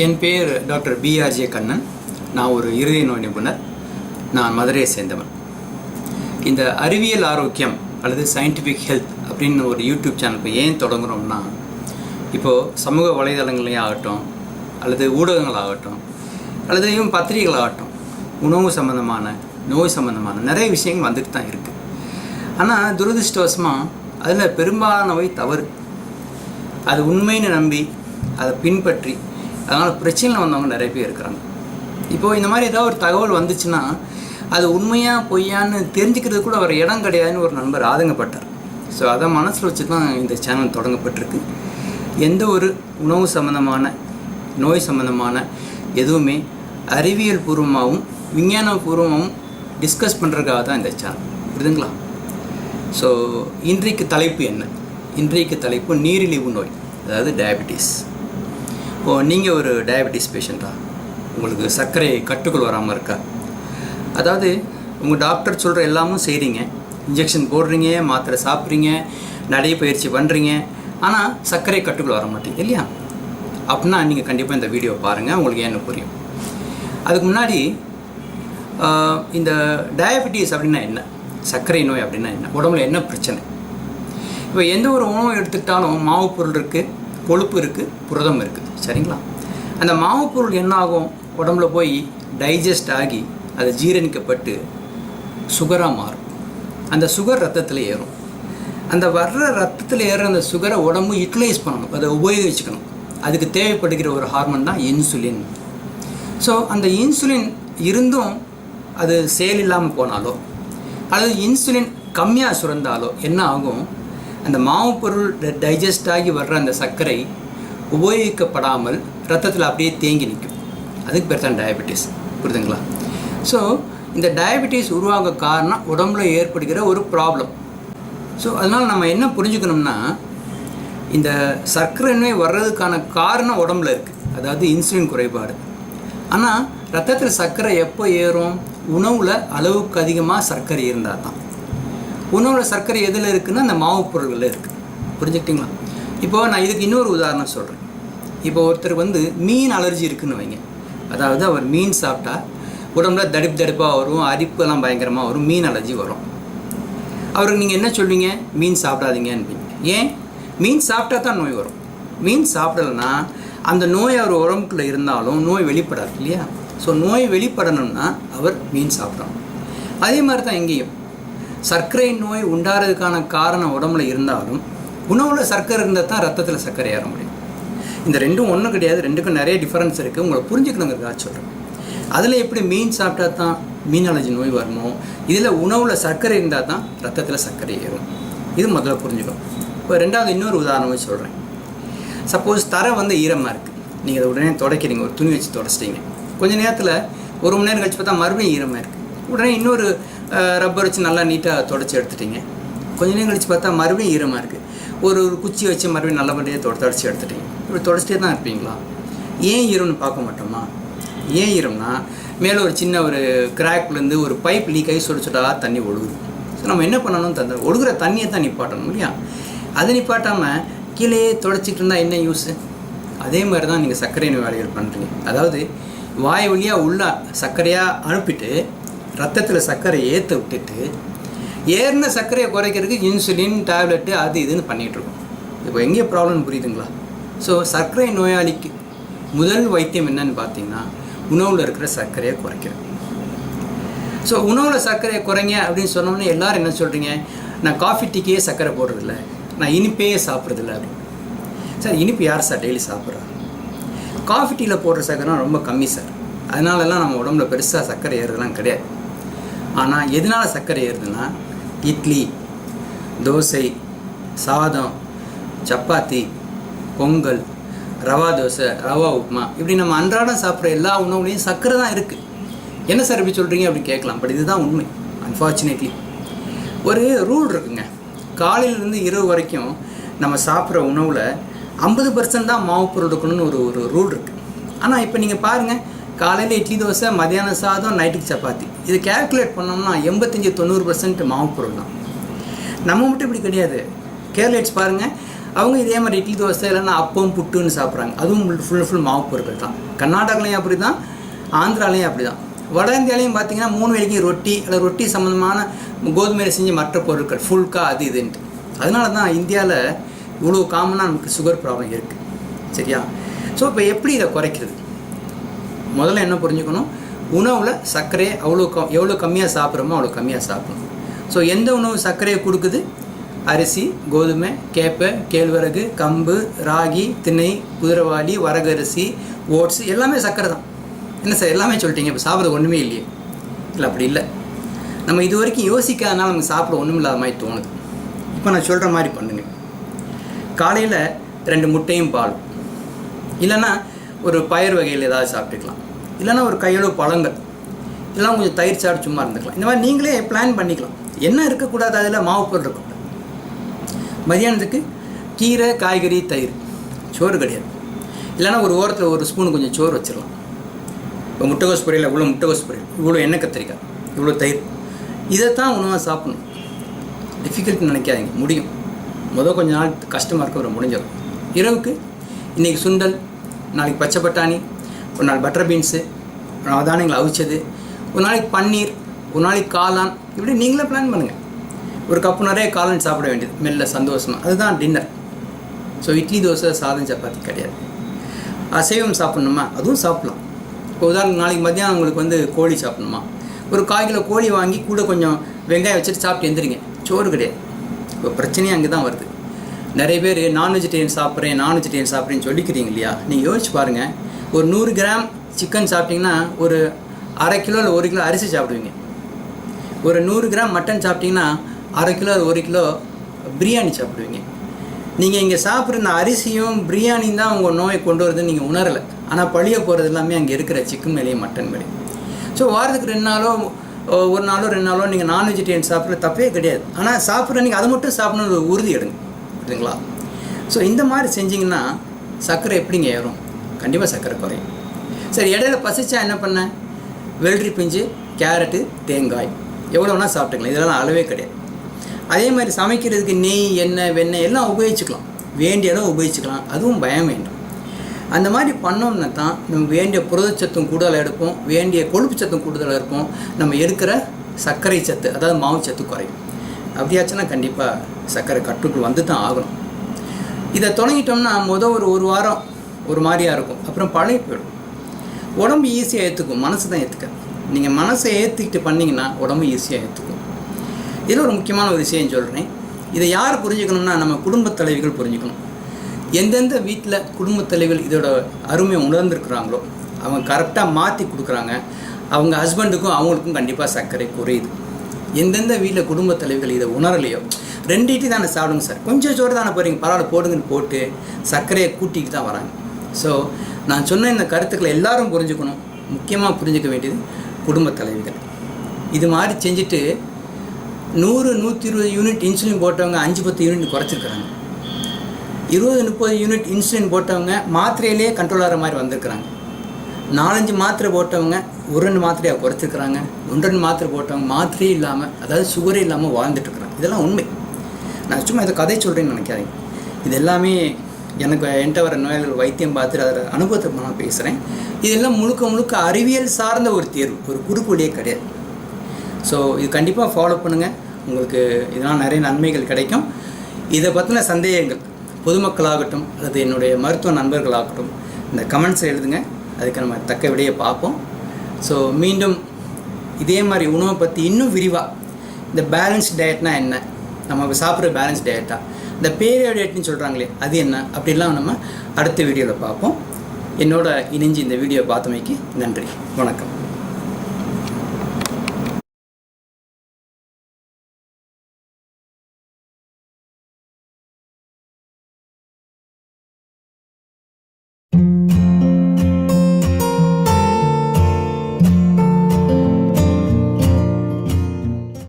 என் பேர் doctor BRJ Kannan. நான் ஒரு இருதய நோய் நிபுணர். நான் மதுரையை சேர்ந்தவன். இந்த அறிவியல் ஆரோக்கியம் அல்லது சயின்டிஃபிக் ஹெல்த் அப்படின்னு ஒரு யூடியூப் சேனல் இப்போ ஏன் தொடங்குகிறோம்னா, இப்போது சமூக வலைதளங்களையும் ஆகட்டும், அல்லது ஊடகங்களாகட்டும், அல்லது இவன் பத்திரிகைகளாகட்டும், உணவு சம்மந்தமான, நோய் சம்மந்தமான நிறைய விஷயங்கள் வந்துட்டு தான் இருக்குது. ஆனால் துரதிருஷ்டவசமாக அதில் பெரும்பாலானவை தவறு. அது உண்மைன்னு நம்பி அதை பின்பற்றி அதனால் பிரச்சனையில் வந்தவங்க நிறைய பேர் இருக்கிறாங்க. இப்போது இந்த மாதிரி ஏதாவது ஒரு தகவல் வந்துச்சுன்னா அது உண்மையாக பொய்யான்னு தெரிஞ்சுக்கிறது கூட ஒரு இடம் கிடையாதுன்னு ஒரு நண்பர் ஆதங்கப்பட்டார். ஸோ அதை மனசில் வச்சு தான் இந்த சேனல் தொடங்கப்பட்டிருக்கு. எந்த ஒரு உணவு சம்மந்தமான, நோய் சம்மந்தமான எதுவுமே அறிவியல் பூர்வமாகவும் விஞ்ஞான பூர்வமாகவும் டிஸ்கஸ் பண்ணுறதுக்காக தான் இந்த சேனல். புரியுதுங்களா? ஸோ இன்றைக்கு தலைப்பு என்ன? இன்றைக்கு தலைப்பு நீரிழிவு நோய், அதாவது டயபெட்டிஸ். இப்போது நீங்கள் ஒரு டயபெட்டிஸ் பேஷண்ட்டா? உங்களுக்கு சர்க்கரை கட்டுக்குள் வராமல் இருக்கா? அதாவது உங்கள் டாக்டர் சொல்கிற எல்லாமும் செய்கிறீங்க, இன்ஜெக்ஷன் போடுறீங்க, மாத்திரை சாப்பிட்றீங்க, நடைப்பயிற்சி பண்ணுறீங்க, ஆனால் சர்க்கரை கட்டுக்குள் வர மாட்டேங்க இல்லையா? அப்படின்னா நீங்கள் கண்டிப்பாக இந்த வீடியோ பாருங்கள், உங்களுக்கு ஏன்னு புரியும். அதுக்கு முன்னாடி இந்த டயபெட்டிஸ் அப்படின்னா என்ன, சர்க்கரை நோய் அப்படின்னா என்ன, உடம்புல என்ன பிரச்சனை? இப்போ எந்த ஒரு உணவு எடுத்துக்கிட்டாலும் மாவு பொருள் இருக்குது, கொழுப்பு இருக்குது, புரதம் இருக்குது, சரிங்களா? அந்த மாவு பொருள் என்ன ஆகும், உடம்புல போய் டைஜஸ்ட் ஆகி அது ஜீரணிக்கப்பட்டு சுகராக மாறும். அந்த சுகர் ரத்தத்தில் ஏறும். அந்த வர்ற ரத்தத்தில் ஏறுற அந்த சுகரை உடம்பு யூட்டிலைஸ் பண்ணணும், அதை உபயோகிச்சுக்கணும். அதுக்கு தேவைப்படுகிற ஒரு ஹார்மோன் தான் இன்சுலின். ஸோ அந்த இன்சுலின் இருந்தும் அது செயல் இல்லாமல் போனாலோ அல்லது இன்சுலின் கம்மியாக சுரந்தாலோ என்ன ஆகும், அந்த மாவு பொருள் டைஜஸ்ட் ஆகி வர்ற அந்த சர்க்கரை உபயோகிக்கப்படாமல் ரத்தத்தில் அப்படியே தேங்கி நிற்கும். அதுக்கு பேர் தான் டயபெட்டிஸ். புரியுதுங்களா? ஸோ இந்த டயபெட்டிஸ் உருவாக காரணம் உடம்புல ஏற்படுகிற ஒரு ப்ராப்ளம். ஸோ அதனால் நம்ம என்ன புரிஞ்சுக்கணும்னா, இந்த சர்க்கரை நோய் வர்றதுக்கான காரணம் உடம்புல இருக்குது, அதாவது இன்சுலின் குறைபாடு. ஆனால் ரத்தத்தில் சர்க்கரை எப்போ ஏறும்? உணவில் அளவுக்கு அதிகமாக சர்க்கரை இருந்தால் தான். உணவில் சர்க்கரை எதில் இருக்குதுன்னா அந்த மாவு பொருள்களில் இருக்குது. புரிஞ்சுக்கிட்டிங்களா? இப்போது நான் இதுக்கு இன்னொரு உதாரணம் சொல்கிறேன். இப்போ ஒருத்தர் மீன் அலர்ஜி இருக்குதுன்னு வைங்க. அதாவது அவர் மீன் சாப்பிட்டா உடம்புல தடிப்பாக வரும், அரிப்பெல்லாம் பயங்கரமாக வரும், மீன் அலர்ஜி வரும். அவருக்கு நீங்கள் என்ன சொல்வீங்க? மீன் சாப்பிடாதீங்கன்னு. ஏன்? மீன் சாப்பிட்டா தான் நோய் வரும். மீன் சாப்பிடலைன்னா அந்த நோய் அவர் உடம்புக்குள்ளே இருந்தாலும் நோய் வெளிப்படாது இல்லையா? ஸோ நோய் வெளிப்படணும்னா அவர் மீன் சாப்பிடணும். அதே மாதிரி தான் இங்கேயும் சர்க்கரை நோய் உண்டாகிறதுக்கான காரணம் உடம்புல இருந்தாலும் உணவில் சர்க்கரை இருந்தால் தான் ரத்தத்தில் சர்க்கரை ஏற முடியும். இந்த ரெண்டும் ஒன்றும் கிடையாது, ரெண்டுக்கும் நிறைய டிஃப்ரென்ஸ் இருக்குது. உங்களை புரிஞ்சுக்கணுங்கிறதுக்காக சொல்கிறேன். அதில் எப்படி மீன் சாப்பிட்டா தான் மீன் அலர்ஜி நோய் வரணும், இதில் உணவில் சர்க்கரை இருந்தால் தான் ரத்தத்தில் சர்க்கரை ஏறும். இது முதல்ல புரிஞ்சுக்கணும். இப்போ ரெண்டாவது இன்னொரு உதாரணமே சொல்கிறேன். சப்போஸ் தரை ஈரமாக இருக்குது, நீங்கள் அதை உடனே துடைக்கிறீங்க, ஒரு துணி வச்சு துடைச்சிட்டிங்க. கொஞ்சம் நேரத்தில் ஒரு மணி நேரம் கழிச்சு பார்த்தா மறுபடியும் ஈரமாக இருக்குது. உடனே இன்னொரு ரப்பர் வச்சு நல்லா நீட்டாக துடைச்சி எடுத்துட்டிங்க. கொஞ்சம் நேரம் கழிச்சு பார்த்தா மறுபடியும் ஈரமாக இருக்குது. ஒரு குச்சி வச்சு மறுபடியும் நல்லபடியாக துடைச்சி எடுத்துட்டிங்க. இப்படி துடைச்சிட்டே தான் இருப்பீங்களா? ஏன் ஈரம்னு பார்க்க மாட்டோமா? ஏன் ஈரம்னா, மேலே ஒரு சின்ன ஒரு கிராக்லேருந்து ஒரு பைப் லீக் ஆகி சுடா தண்ணி ஒழுகுது. ஸோ நம்ம என்ன பண்ணணும், ஒழுகுற தண்ணியை தான் நிப்பாட்டணும் இல்லையா? அதை நிப்பாட்டாமல் கீழே துடைச்சிட்டு இருந்தால் என்ன யூஸு? அதே மாதிரி தான் நீங்கள் சர்க்கரை நோயாளிகள் பண்ணுறீங்க. அதாவது வாய் வழியாக உள்ள சர்க்கரையாக அனுப்பிட்டு ரத்தத்தில் சர்க்கரை ஏற்ற விட்டுட்டு ஏறின சர்க்கரையை குறைக்கிறதுக்கு இன்சுலின் டேப்லெட்டு அது இதுன்னு பண்ணிகிட்ருக்கோம். இப்போ எங்கே ப்ராப்ளம் புரியுதுங்களா? ஸோ சர்க்கரை நோயாளிக்கு முதல் வைத்தியம் என்னன்னு பார்த்தீங்கன்னா, உணவில் இருக்கிற சர்க்கரையை குறைக்கிறது. ஸோ உணவில் சர்க்கரையை குறைங்க அப்படின்னு சொன்னோன்னே எல்லோரும் என்ன சொல்கிறீங்க, நான் காஃபி டீக்கே சர்க்கரை போடுறதில்ல, நான் இனிப்பே சாப்பிட்றதில்ல அப்படின்னு. சார், இனிப்பு யார் சார் டெய்லி சாப்பிட்றா? காஃபி டீயில் போடுற சர்க்கரை ரொம்ப கம்மி சார். அதனாலலாம் நம்ம உடம்புல பெருசாக சர்க்கரை ஏறுறதுலாம் கிடையாது. ஆனால் எதனால் சர்க்கரை ஏறுதுன்னா, இட்லி, தோசை, சாதம், சப்பாத்தி, பொங்கல், ரவா தோசை, ரவா உப்புமா, இப்படி நம்ம அன்றாடம் சாப்பிட்ற எல்லா உணவுலையும் சர்க்கரை தான் இருக்குது. என்ன சார் இப்படி சொல்கிறீங்க அப்படின்னு கேட்கலாம். பட் இதுதான் உண்மை. அன்ஃபார்ச்சுனேட்லி ஒரு ரூல் இருக்குங்க. காலையிலேருந்து இரவு வரைக்கும் நம்ம சாப்பிட்ற உணவில் 50% தான் மாவு பொருள் இருக்கணும்னு ஒரு ரூல் இருக்குது. ஆனால் இப்போ நீங்கள் பாருங்கள், காலையில் இட்லி தோசை, மதியானம் சாதம், நைட்டுக்கு சப்பாத்தி, இது கேல்குலேட் பண்ணோம்னா 85-90% மாவு பொருள் தான். நம்ம மட்டும் இப்படி கிடையாது. கேரளேட்ஸ் பாருங்கள், அவங்க இதே மாதிரி இட்லி தோசை இல்லைன்னா அப்பம் புட்டுன்னு சாப்பிட்றாங்க. அதுவும் ஃபுல் மாவு பொருட்கள் தான். கர்நாடகாலையும் அப்படி தான், ஆந்திராலையும் அப்படி தான். வட இந்தியாலையும் பார்த்தீங்கன்னா 3 வேளைக்கு ரொட்டி அல்லது ரொட்டி சம்மந்தமான கோதுமையில் செஞ்ச மற்ற பொருட்கள் ஃபுல்கா அது இதுன்ட்டு. அதனால தான் இந்தியாவில் இவ்வளோ காமனாக நமக்கு சுகர் ப்ராப்ளம் இருக்குது. சரியா? ஸோ இப்போ எப்படி இதை குறைக்கிறது? முதல்ல என்ன புரிஞ்சுக்கணும், உணவில் சர்க்கரையை எவ்வளோ கம்மியாக சாப்பிட்றோமோ அவ்வளோ கம்மியாக சாப்பிடணும். ஸோ எந்த உணவு சர்க்கரையை கொடுக்குது? அரிசி, கோதுமை, கேப்பை, கேழ்வரகு, கம்பு, ராகி, திணை, குதிரைவாளி, வரகரிசி, ஓட்ஸ் எல்லாமே சர்க்கரை தான். என்ன சார் எல்லாமே சொல்லிட்டீங்க, இப்போ சாப்பிட்றது ஒன்றுமே இல்லையே? இல்லை, அப்படி இல்லை. நம்ம இது வரைக்கும் யோசிக்காதனால நமக்கு சாப்பிட ஒன்றும் இல்லாத மாதிரி தோணுது. இப்போ நான் சொல்கிற மாதிரி பண்ணுங்கள். காலையில் 2 முட்டையும் பாலும், இல்லைன்னா ஒரு பயிர் வகையில் ஏதாவது சாப்பிட்டுக்கலாம், இல்லைன்னா ஒரு கையளவு பழங்கள், இல்லைனா கொஞ்சம் தயிர் சாப்பிட்டு சும்மா இருந்துக்கலாம். இந்த மாதிரி நீங்களே பிளான் பண்ணிக்கலாம். என்ன இருக்கக்கூடாது, அதில் மாவு பொருள் இருக்கக்கூடாது. மதியானத்துக்கு கீரை, காய்கறி, தயிர், சோறு கிடையாது. இல்லைன்னா ஒரு ஓரத்தில் ஒரு ஸ்பூன் கொஞ்சம் சோறு வச்சிடலாம். இப்போ முட்டைகோஸ் பொரியல், இவ்வளோ முட்டைகோஸ் பொரியல், இவ்வளோ எண்ணெய் கத்திரிக்காய், இவ்வளோ தயிர், இதைத்தான் உணவாக சாப்பிடணும். டிஃபிகல்ட்னு நினைக்காதீங்க, முடியும். கொஞ்சம் நாள் கஷ்டமாக இருக்க ஒரு முடிஞ்சிடும். இரவுக்கு இன்றைக்கி சுண்டல், நாளைக்கு பச்சை பட்டாணி, ஒரு நாள் பட்டர் பீன்ஸு, தானியங்களை அவிச்சது, ஒரு நாளைக்கு பன்னீர், ஒரு நாளைக்கு காளான், இப்படி நீங்களே பிளான் பண்ணுங்கள். ஒரு கப்பு நிறைய காளான் சாப்பிட வேண்டியது மெல்ல சந்தோஷமாக. அதுதான் டின்னர். ஸோ இட்லி, தோசை, சாதம், சப்பாத்தி கிடையாது. அசைவம் சாப்பிட்ணுமா, அதுவும் சாப்பிட்லாம். இப்போ உதாரணம் நாளைக்கு மத்தியானம் உங்களுக்கு கோழி சாப்பிட்ணுமா, ஒரு 1/4 கிலோ கோழி வாங்கி கூட கொஞ்சம் வெங்காயம் வச்சுட்டு சாப்பிட்டு எந்திரிங்க. சோறு கிடையாது. இப்போ பிரச்சனையே அங்கே தான் வருது. நிறைய பேர் நான் வெஜிடேரியன் சாப்பிட்றேன்னு சொல்லிக்கிறீங்க இல்லையா? நீங்கள் யோசிச்சு பாருங்கள். ஒரு 100 கிராம் சிக்கன் சாப்பிட்டிங்கன்னா ஒரு 1/2 கிலோ இல்லை 1 கிலோ அரிசி சாப்பிடுவீங்க. ஒரு 100 கிராம் மட்டன் சாப்பிட்டிங்கன்னா 1/2 கிலோ 1 கிலோ பிரியாணி சாப்பிடுவீங்க. நீங்கள் இங்கே சாப்பிட்ற இந்த அரிசியும் பிரியாணியும் தான் உங்கள் நோயை கொண்டு வருதுன்னு நீங்கள் உணரலை. ஆனால் பழிய போகிறது எல்லாமே அங்கே இருக்கிற சிக்கன் மேலேயும் மட்டன் மேலேயும். ஸோ வாரத்துக்கு 2 நாளோ 1 நாளோ 2 நாளோ நீங்கள் நான் வெஜிடேரியன் சாப்பிட்ற தப்பே கிடையாது. ஆனால் சாப்பிட்ற நீங்கள் அதை மட்டும் சாப்பிடணும்னு ஒரு உறுதி எடுங்க. புரியுதுங்களா? ஸோ இந்த மாதிரி செஞ்சிங்கன்னா சர்க்கரை எப்படிங்க ஏறும்? கண்டிப்பாக சர்க்கரை குறையும். சரி, இடையில பசிச்சா என்ன பண்ண? வெள்ளரி பிஞ்சு, கேரட்டு, தேங்காய் எவ்வளோனா சாப்பிட்டுக்கலாம். இதெல்லாம் அளவே கிடையாது. அதே மாதிரி சமைக்கிறதுக்கு நெய், எண்ணெய், வெண்ணெய் எல்லாம் உபயோகிச்சுக்கலாம். வேண்டிய அளவு உபயோகிச்சுக்கலாம். அதுவும் பயம் வேண்டாம். அந்த மாதிரி பண்ணோம்னா தான் நம்ம வேண்டிய புரதச்சத்தும் கூடுதலாக எடுப்போம், வேண்டிய கொழுப்பு சத்தும் கூடுதலாக இருப்போம், நம்ம எடுக்கிற சர்க்கரை சத்து அதாவது மாவு சத்து குறையும். அப்படியாச்சுன்னா கண்டிப்பாக சர்க்கரை கட்டுக்குள் வந்து தான் ஆகணும். இதை தொடங்கிட்டோம்னா ஒரு வாரம் ஒரு மாதிரியாக இருக்கும், அப்புறம் பழைய போயிடும். உடம்பு ஈஸியாக ஏற்றுக்கும், மனசு தான் ஏற்றுக்காது. நீங்கள் மனசை ஏற்றுக்கிட்டு பண்ணிங்கன்னா உடம்பு ஈஸியாக ஏற்றுக்கும். இதில் ஒரு முக்கியமான ஒரு விஷயம் சொல்கிறேன். இதை யார் புரிஞ்சுக்கணும்னா நம்ம குடும்பத் தலைவிகள் புரிஞ்சுக்கணும். எந்தெந்த வீட்டில் குடும்பத் தலைவிகள் இதோட அருமையை உணர்ந்துருக்குறாங்களோ அவங்க கரெக்டாக மாற்றி கொடுக்குறாங்க. அவங்க ஹஸ்பண்டுக்கும் அவங்களுக்கும் கண்டிப்பாக சர்க்கரை குறையுது. எந்தெந்த வீட்டில் குடும்பத் தலைவிகள் இதை உணரலையோ 2 இட்லி தானே சாப்பிடுங்க சார், கொஞ்சம் சோறு தானே போகிறீங்க, பரவாயில்ல போடுங்கன்னு போட்டு சர்க்கரையை கூட்டிகிட்டு தான் வராங்க. ஸோ நான் சொன்ன இந்த கருத்துக்களை எல்லாரும் புரிஞ்சுக்கணும். முக்கியமாக புரிஞ்சுக்க வேண்டியது குடும்பத் தலைவிகள். இது மாதிரி செஞ்சுட்டு 100-120 யூனிட் இன்சுலின் போட்டவங்க 5-10 யூனிட் குறைச்சிருக்கிறாங்க. 20-30 யூனிட் இன்சுலின் போட்டவங்க மாத்திரையிலே கண்ட்ரோல் ஆகிற மாதிரி வந்திருக்கிறாங்க. 4-5 மாத்திரை போட்டவங்க 1-2 மாத்திரையாக குறைச்சிருக்கிறாங்க. 1-2 மாத்திரை போட்டவங்க மாத்திரையே இல்லாமல், அதாவது சுகரே இல்லாமல் வாழ்ந்துட்டுருக்குறாங்க. இதெல்லாம் உண்மை. நான் சும்மா இதை கதை சொல்கிறேன்னு நினைக்காதீங்க. இது எல்லாமே என்கிட்ட வர நோயாளிகள் வைத்தியம் பார்த்துட்டு அதில் அனுபவத்தை நான் பேசுகிறேன். இதெல்லாம் முழுக்க அறிவியல் சார்ந்த ஒரு தேர்வு, ஒரு குறுக்குவழியே கிடையாது. ஸோ இது கண்டிப்பாக ஃபாலோ பண்ணுங்கள். உங்களுக்கு இதனால் நிறைய நன்மைகள் கிடைக்கும். இதை பற்றின சந்தேகங்கள் பொதுமக்களாகட்டும் அல்லது என்னுடைய மருத்துவ நண்பர்களாகட்டும் இந்த கமெண்ட்ஸை எழுதுங்க. அதுக்கு நம்ம தக்க விடையை பார்ப்போம். ஸோ மீண்டும் இதே மாதிரி உணவை பற்றி இன்னும் விரிவாக, இந்த பேலன்ஸ் டயட்னால் என்ன, நம்ம சாப்பிட்ற பேலன்ஸ் டயட்டா, இந்த பேரியோ டயட்னு சொல்கிறாங்களே அது என்ன, அப்படிலாம் நம்ம அடுத்த வீடியோவில் பார்ப்போம். என்னோட இணைஞ்சு இந்த வீடியோ பார்த்தமைக்கு நன்றி. வணக்கம்.